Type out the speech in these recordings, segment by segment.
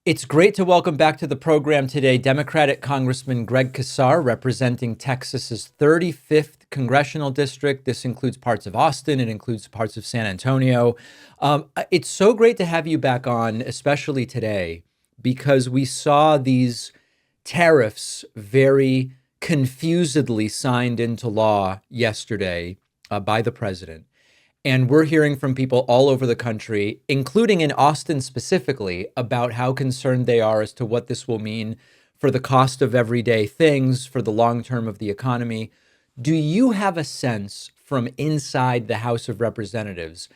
It's great to welcome back to the program today Democratic Congressman Greg Casar, representing Texas's 35th congressional district. This includes parts of Austin. It includes parts of San Antonio. It's so great to have you back on, especially today, because we saw these tariffs very confusedly signed into law yesterday by the president. And we're hearing from people all over the country, including in Austin specifically, about how concerned they are as to what this will mean for the cost of everyday things, for the long term of the economy. Do you have a sense from inside the House of Representatives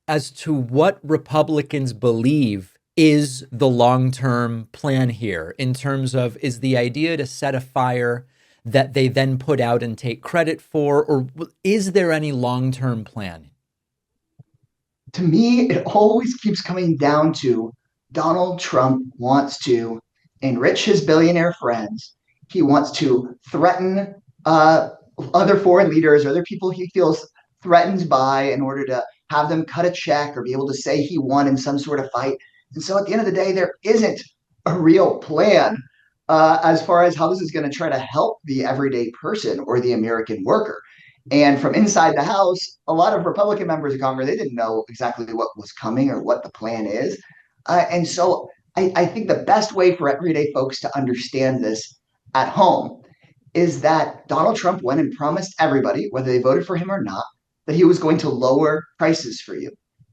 as to what Republicans believe is the long-term plan here, in terms of, is the idea to set a fire that they then put out and take credit for, or is there any long-term plan? To me, it always keeps coming down to Donald Trump wants to enrich his billionaire friends. He wants to threaten other foreign leaders or other people he feels threatened by in order to have them cut a check or be able to say he won in some sort of fight. And so at the end of the day, there isn't a real plan as far as how this is going to try to help the everyday person or the American worker. And from inside the House, a lot of Republican members of Congress, they didn't know exactly what was coming or what the plan is. And so I think the best way for everyday folks to understand this at home is that Donald Trump went and promised everybody, whether they voted for him or not, that he was going to lower prices for you.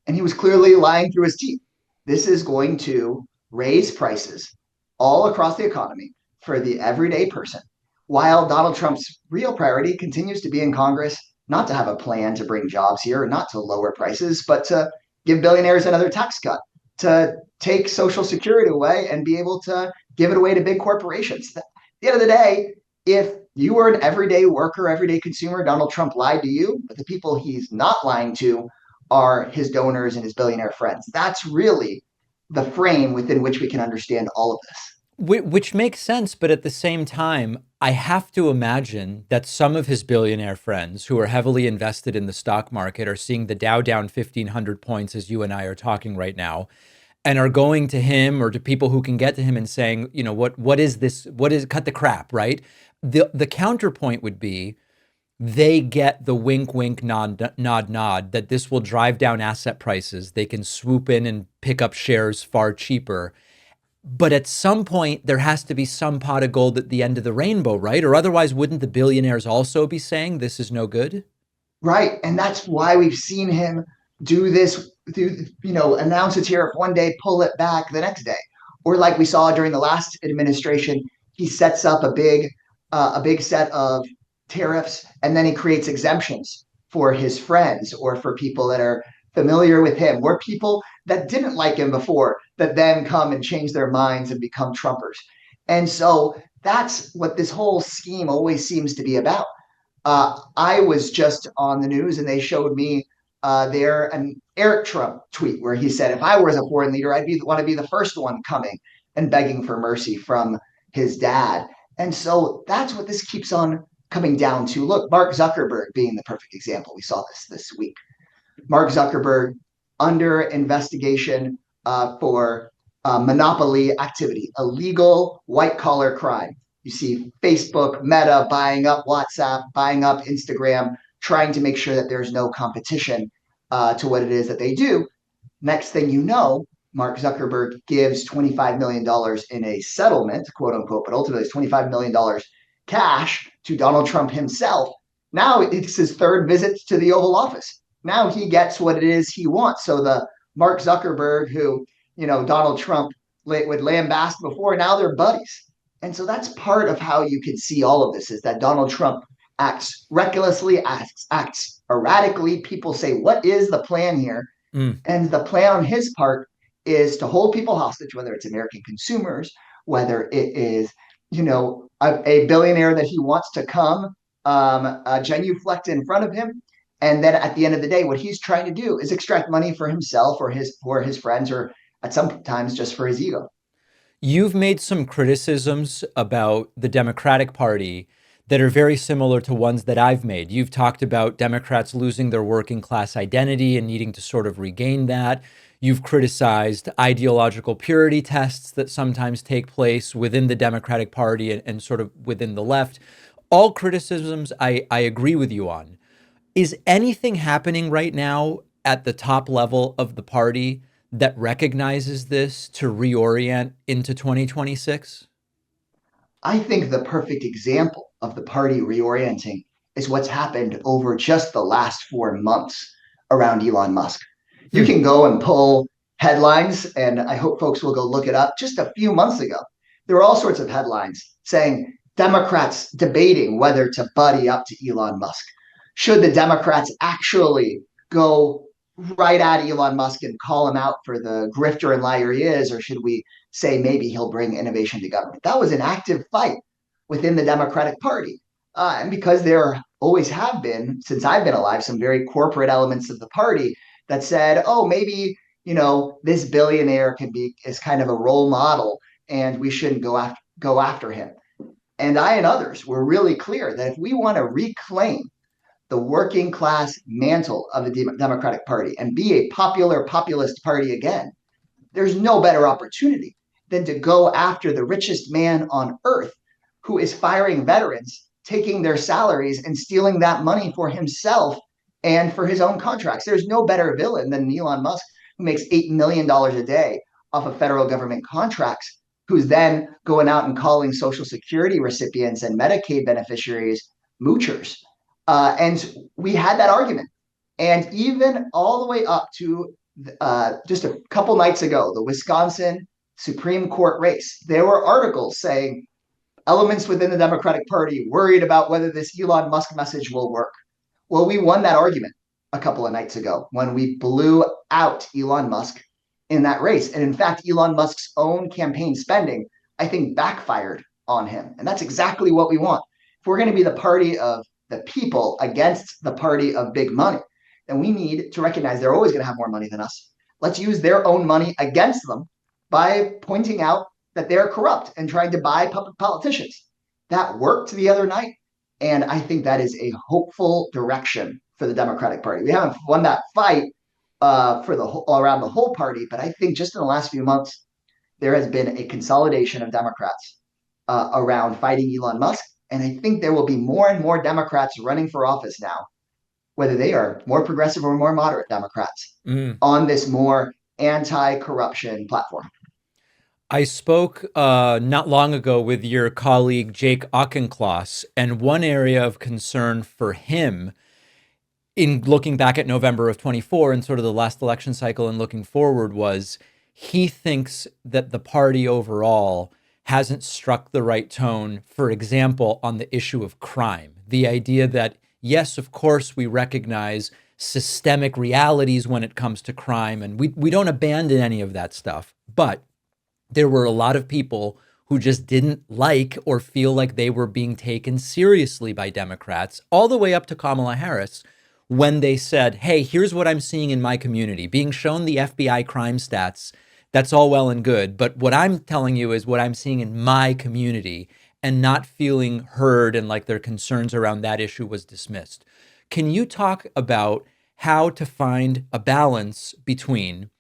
And he was clearly lying through his teeth. This is going to raise prices all across the economy for the everyday person, while Donald Trump's real priority continues to be in Congress not to have a plan to bring jobs here, not to lower prices, but to give billionaires another tax cut, to take Social Security away and be able to give it away to big corporations. At the end of the day, if you were an everyday worker, everyday consumer, Donald Trump lied to you, but the people he's not lying to are his donors and his billionaire friends. That's really the frame within which we can understand all of this. Which makes sense, but at the same time, I have to imagine that some of his billionaire friends who are heavily invested in the stock market are seeing the Dow down 1,500 points as you and I are talking right now, and are going to him or to people who can get to him and saying, what is this? What is, cut the crap, right? The counterpoint would be they get the wink, wink, nod, that this will drive down asset prices. They can swoop in and pick up shares far cheaper. But at some point, there has to be some pot of gold at the end of the rainbow, right? Or otherwise, wouldn't the billionaires also be saying this is no good? Right. And that's why we've seen him do this, announce a tariff one day, pull it back the next day. Or like we saw during the last administration, he sets up a big set of tariffs and then he creates exemptions for his friends or for people that are familiar with him, or people that didn't like him before that then come and change their minds and become Trumpers. And so that's what this whole scheme always seems to be about. I was just on the news and they showed me there an Eric Trump tweet where he said, if I was a foreign leader, want to be the first one coming and begging for mercy from his dad. And so that's what this keeps on coming down to. Look, Mark Zuckerberg being the perfect example. We saw this week. Mark Zuckerberg under investigation for monopoly activity, illegal white collar crime. You see Facebook, Meta buying up WhatsApp, buying up Instagram, trying to make sure that there's no competition to what it is that they do. Next thing you know, Mark Zuckerberg gives $25 million in a settlement, quote unquote, but ultimately it's $25 million cash to Donald Trump himself. Now it's his third visit to the Oval Office. Now he gets what it is he wants. So the Mark Zuckerberg, who, Donald Trump would lambast before, now they're buddies. And so that's part of how you can see all of this is that Donald Trump acts recklessly, acts erratically. People say, what is the plan here? Mm. And the plan on his part is to hold people hostage, whether it's American consumers, whether it is, a billionaire that he wants to come genuflect in front of him. And then at the end of the day, what he's trying to do is extract money for himself or his friends, or at some times just for his ego. You've made some criticisms about the Democratic Party that are very similar to ones that I've made. You've talked about Democrats losing their working class identity and needing to sort of regain that. You've criticized ideological purity tests that sometimes take place within the Democratic Party and sort of within the left. All criticisms I agree with you on. Is anything happening right now at the top level of the party that recognizes this to reorient into 2026? I think the perfect example of the party reorienting is what's happened over just the last 4 months around Elon Musk. You Hmm. can go and pull headlines, and I hope folks will go look it up. Just a few months ago, there were all sorts of headlines saying Democrats debating whether to buddy up to Elon Musk. Should the Democrats actually go right at Elon Musk and call him out for the grifter and liar he is, or should we say maybe he'll bring innovation to government? That was an active fight within the Democratic Party. And because there always have been, since I've been alive, some very corporate elements of the party that said, oh, maybe, this billionaire can be is kind of a role model and we shouldn't go after him. And I and others were really clear that if we want to reclaim the working class mantle of the Democratic Party and be a popular populist party again, there's no better opportunity than to go after the richest man on earth who is firing veterans, taking their salaries and stealing that money for himself and for his own contracts. There's no better villain than Elon Musk, who makes $8 million a day off of federal government contracts, who's then going out and calling Social Security recipients and Medicaid beneficiaries moochers. And we had that argument. And even all the way up to just a couple nights ago, the Wisconsin Supreme Court race, there were articles saying elements within the Democratic Party worried about whether this Elon Musk message will work. Well, we won that argument a couple of nights ago when we blew out Elon Musk in that race. And in fact, Elon Musk's own campaign spending, I think, backfired on him. And that's exactly what we want. If we're going to be the party of the people against the party of big money, then we need to recognize they're always going to have more money than us. Let's use their own money against them by pointing out that they're corrupt and trying to buy public politicians. That worked the other night. And I think that is a hopeful direction for the Democratic Party. We haven't won that fight for the whole, around the whole party, but I think just in the last few months, there has been a consolidation of Democrats around fighting Elon Musk. And I think there will be more and more Democrats running for office now, whether they are more progressive or more moderate Democrats, Mm. on this more anti-corruption platform. I spoke not long ago with your colleague Jake Auchincloss, and one area of concern for him in looking back at November of 24 and sort of the last election cycle and looking forward was he thinks that the party overall hasn't struck the right tone, for example, on the issue of crime. The idea that, yes, of course, we recognize systemic realities when it comes to crime, and we don't abandon any of that stuff. But there were a lot of people who just didn't like or feel like they were being taken seriously by Democrats, all the way up to Kamala Harris, when they said, hey, here's what I'm seeing in my community, being shown the FBI crime stats. That's all well and good. But what I'm telling you is what I'm seeing in my community, and not feeling heard and like their concerns around that issue was dismissed. Can you talk about how to find a balance between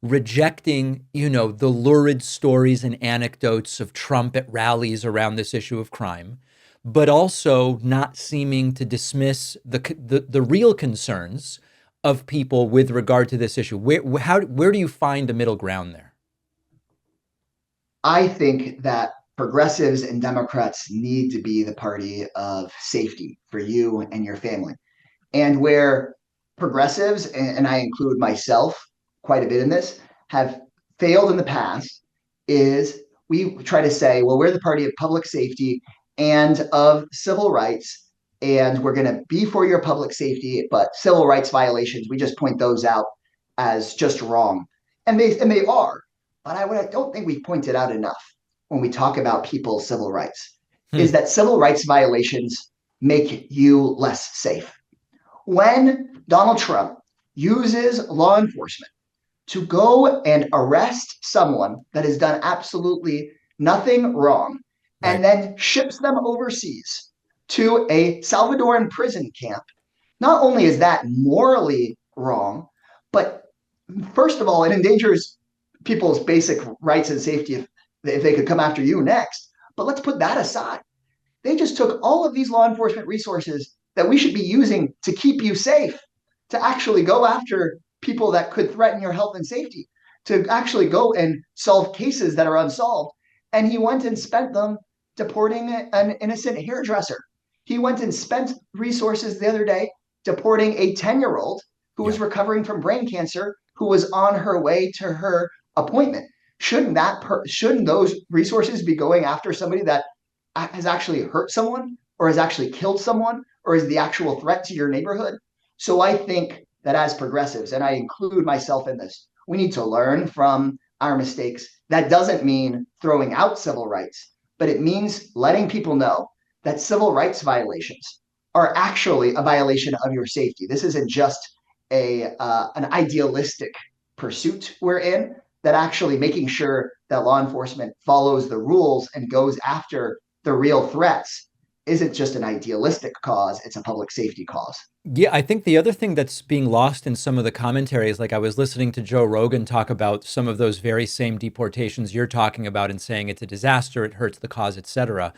rejecting, the lurid stories and anecdotes of Trump at rallies around this issue of crime, but also not seeming to dismiss the real concerns of people with regard to this issue? Where do you find the middle ground there? I think that progressives and Democrats need to be the party of safety for you and your family. And where progressives, and I include myself quite a bit in this, have failed in the past is we try to say, well, we're the party of public safety and of civil rights, and we're going to be for your public safety, but civil rights violations, we just point those out as just wrong. And they are. But I don't think we've pointed out enough when we talk about people's civil rights Hmm. is that civil rights violations make you less safe. When Donald Trump uses law enforcement to go and arrest someone that has done absolutely nothing wrong and Right. then ships them overseas to a Salvadoran prison camp, not only is that morally wrong, but First of all, it endangers people's basic rights and safety if they could come after you next. But let's put that aside. They just took all of these law enforcement resources that we should be using to keep you safe to actually go after people that could threaten your health and safety, to actually go and solve cases that are unsolved. And he went and spent them deporting an innocent hairdresser. He went and spent resources the other day deporting a 10-year-old who Yeah. was recovering from brain cancer, who was on her way to her appointment. Shouldn't those resources be going after somebody that has actually hurt someone or has actually killed someone or is the actual threat to your neighborhood? So I think that as progressives, and I include myself in this, we need to learn from our mistakes. That doesn't mean throwing out civil rights, but it means letting people know that civil rights violations are actually a violation of your safety. This isn't just an idealistic pursuit we're in, that actually making sure that law enforcement follows the rules and goes after the real threats isn't just an idealistic cause, it's a public safety cause. Yeah, I think the other thing that's being lost in some of the commentary is like I was listening to Joe Rogan talk about some of those very same deportations you're talking about and saying it's a disaster, it hurts the cause, etc.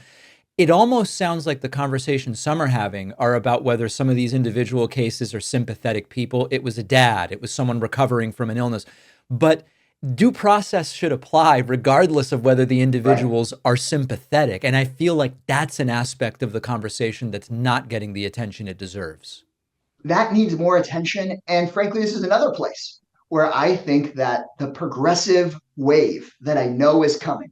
It almost sounds like the conversations some are having are about whether some of these individual cases are sympathetic people. It was a dad, it was someone recovering from an illness. But due process should apply regardless of whether the Right. individuals are sympathetic. And I feel like that's an aspect of the conversation that's not getting the attention it deserves. That needs more attention. And frankly, this is another place where I think that the progressive wave that I know is coming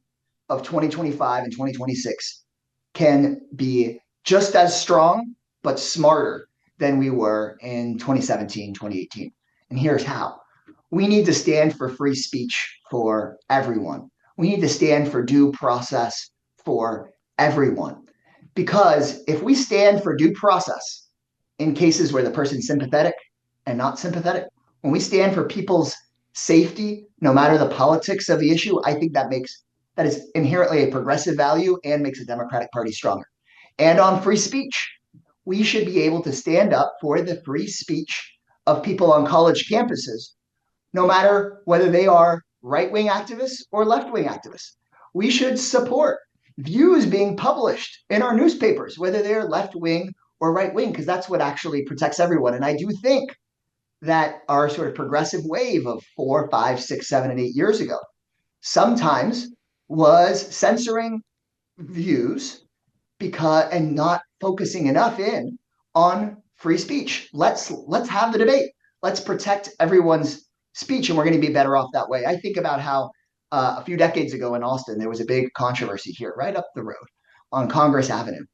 of 2025 and 2026 can be just as strong, but smarter than we were in 2017, 2018. And here's how: we need to stand for free speech for everyone. We need to stand for due process for everyone. Because if we stand for due process in cases where the person's sympathetic and not sympathetic, when we stand for people's safety, no matter the politics of the issue, I think that is inherently a progressive value and makes the Democratic Party stronger. And on free speech, we should be able to stand up for the free speech of people on college campuses, no matter whether they are right wing activists or left wing activists. We should support views being published in our newspapers, whether they're left wing or right wing, because that's what actually protects everyone. And I do think that our sort of progressive wave of 4, 5, 6, 7, and 8 years ago sometimes was censoring views because and not focusing enough in on free speech. Let's have the debate. Let's protect everyone's speech, and we're going to be better off that way. I think about how a few decades ago in Austin there was a big controversy here, right up the road on Congress Avenue,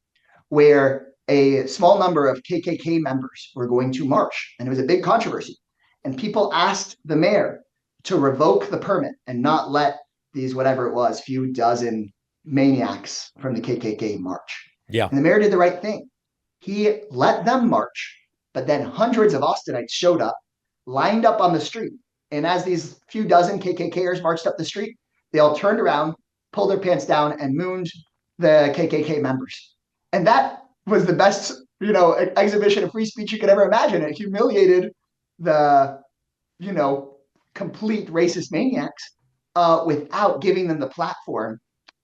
where a small number of KKK members were going to march, and it was a big controversy. And people asked the mayor to revoke the permit and not let these, whatever it was, few dozen maniacs from the KKK march. Yeah. And the mayor did the right thing. He let them march, but then hundreds of Austinites showed up, lined up on the street. And as these few dozen KKKers marched up the street, they all turned around, pulled their pants down, and mooned the KKK members. And that was the best, exhibition of free speech you could ever imagine. It humiliated the, you know, complete racist maniacs without giving them the platform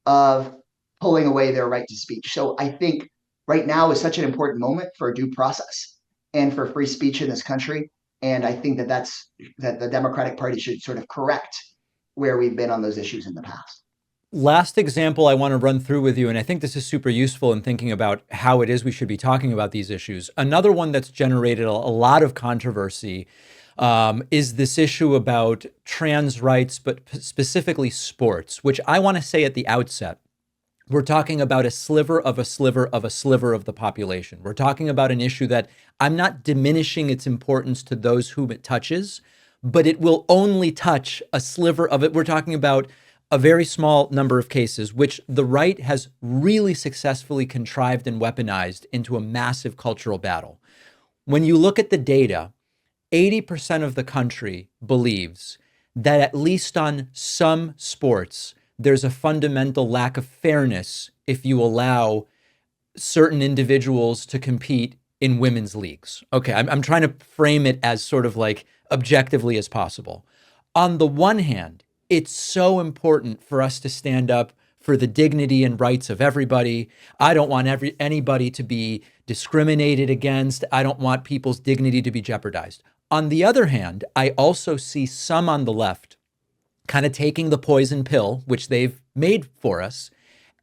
of pulling away their right to speech. So I think right now is such an important moment for due process and for free speech in this country. And I think that the Democratic Party should sort of correct where we've been on those issues in the past. Last example I want to run through with you, and I think this is super useful in thinking about how it is we should be talking about these issues. Another one that's generated a lot of controversy is this issue about trans rights, but specifically sports, which I want to say at the outset. We're talking about a sliver of a sliver of a sliver of the population. We're talking about an issue that I'm not diminishing its importance to those whom it touches, but it will only touch a sliver of it. We're talking about a very small number of cases, which the right has really successfully contrived and weaponized into a massive cultural battle. When you look at the data, 80% of the country believes that at least on some sports, there's a fundamental lack of fairness if you allow certain individuals to compete in women's leagues. Okay, I'm trying to frame it as sort of like objectively as possible. On the one hand, it's so important for us to stand up for the dignity and rights of everybody. I don't want anybody to be discriminated against. I don't want people's dignity to be jeopardized. On the other hand, I also see some on the left kind of taking the poison pill, which they've made for us,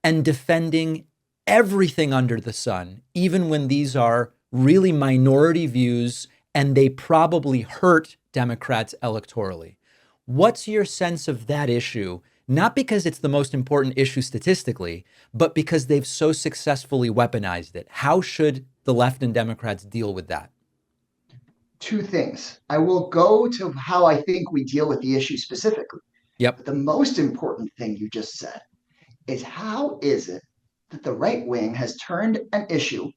and defending everything under the sun, even when these are really minority views and they probably hurt Democrats electorally. What's your sense of that issue? Not because it's the most important issue statistically, but because they've so successfully weaponized it. How should the left and Democrats deal with that? Two things. I will go to how I think we deal with the issue specifically. Yep. But the most important thing you just said is how is it that the right wing has turned an issue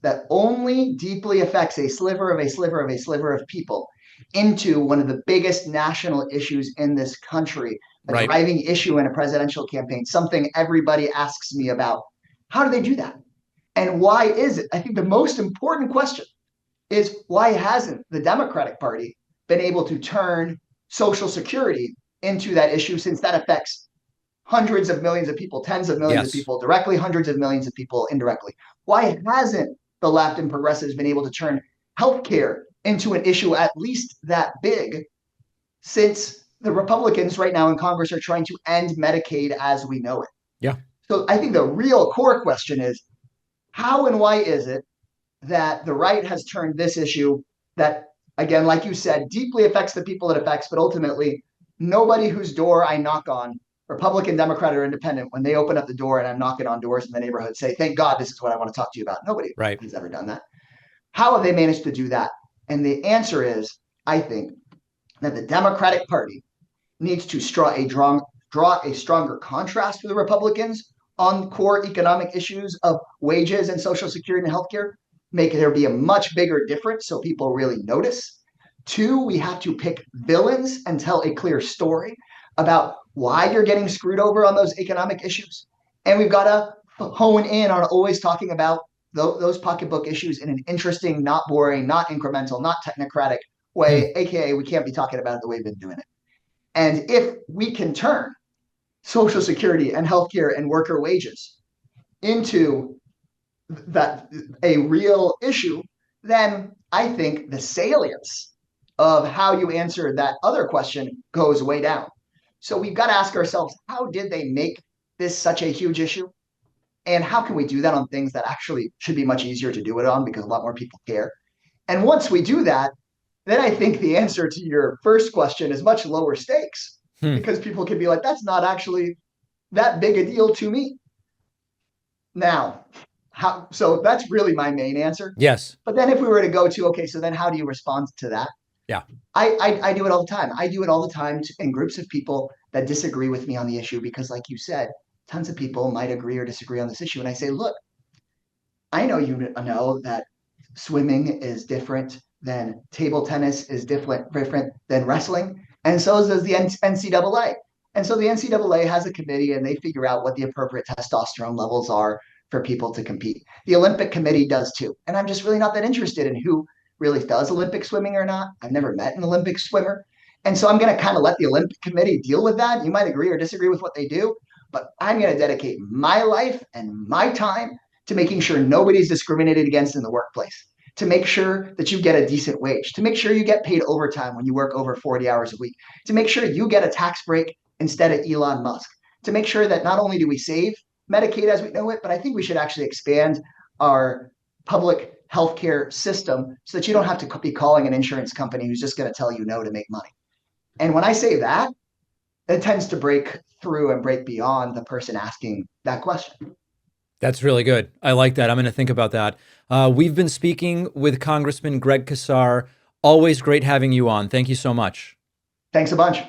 that only deeply affects a sliver of a sliver of a sliver of people into one of the biggest national issues in this country, a Right. driving issue in a presidential campaign, something everybody asks me about. How do they do that? And why is it? I think the most important question is why hasn't the Democratic Party been able to turn Social Security into that issue, since that affects hundreds of millions of people, tens of millions of Yes. people directly, hundreds of millions of people indirectly? Why hasn't the left and progressives been able to turn healthcare into an issue at least that big, since the Republicans right now in Congress are trying to end Medicaid as we know it? Yeah. So I think the real core question is how and why is it that the right has turned this issue that, again, like you said, deeply affects the people it affects, but ultimately nobody whose door I knock on, Republican, Democrat, or independent, when they open up the door and I'm knocking on doors in the neighborhood, say, thank God this is what I want to talk to you about. Nobody Right. has ever done that. How have they managed to do that? And the answer is, I think, that the Democratic Party needs to draw a stronger contrast with the Republicans on core economic issues of wages and Social Security and healthcare, make there be a much bigger difference so people really notice. Two, we have to pick villains and tell a clear story about why you're getting screwed over on those economic issues. And we've got to hone in on always talking about those pocketbook issues in an interesting, not boring, not incremental, not technocratic Hmm. way, aka we can't be talking about it the way we've been doing it. And if we can turn Social Security and healthcare and worker wages into that a real issue, then I think the salience of how you answer that other question goes way down. So we've got to ask ourselves, how did they make this such a huge issue? And how can we do that on things that actually should be much easier to do it on because a lot more people care? And once we do that, then I think the answer to your first question is much lower stakes, Hmm. because people can be like, that's not actually that big a deal to me. Now, so that's really my main answer. Yes. But then if we were to go to, okay, so then how do you respond to that? Yeah. I do it all the time. I do it all the time in groups of people that disagree with me on the issue, because like you said, tons of people might agree or disagree on this issue. And I say, look, I know you know that swimming is different than table tennis, is different than wrestling, and so does the NCAA. And so the NCAA has a committee and they figure out what the appropriate testosterone levels are for people to compete. The Olympic Committee does too. And I'm just really not that interested in who really does Olympic swimming or not. I've never met an Olympic swimmer. And so I'm going to kind of let the Olympic Committee deal with that. You might agree or disagree with what they do, but I'm going to dedicate my life and my time to making sure nobody's discriminated against in the workplace, to make sure that you get a decent wage, to make sure you get paid overtime when you work over 40 hours a week, to make sure you get a tax break instead of Elon Musk, to make sure that not only do we save Medicaid as we know it, but I think we should actually expand our public healthcare system so that you don't have to be calling an insurance company who's just going to tell you no to make money. And when I say that, it tends to break through and break beyond the person asking that question. That's really good. I like that. I'm going to think about that. We've been speaking with Congressman Greg Casar. Always great having you on. Thank you so much. Thanks a bunch.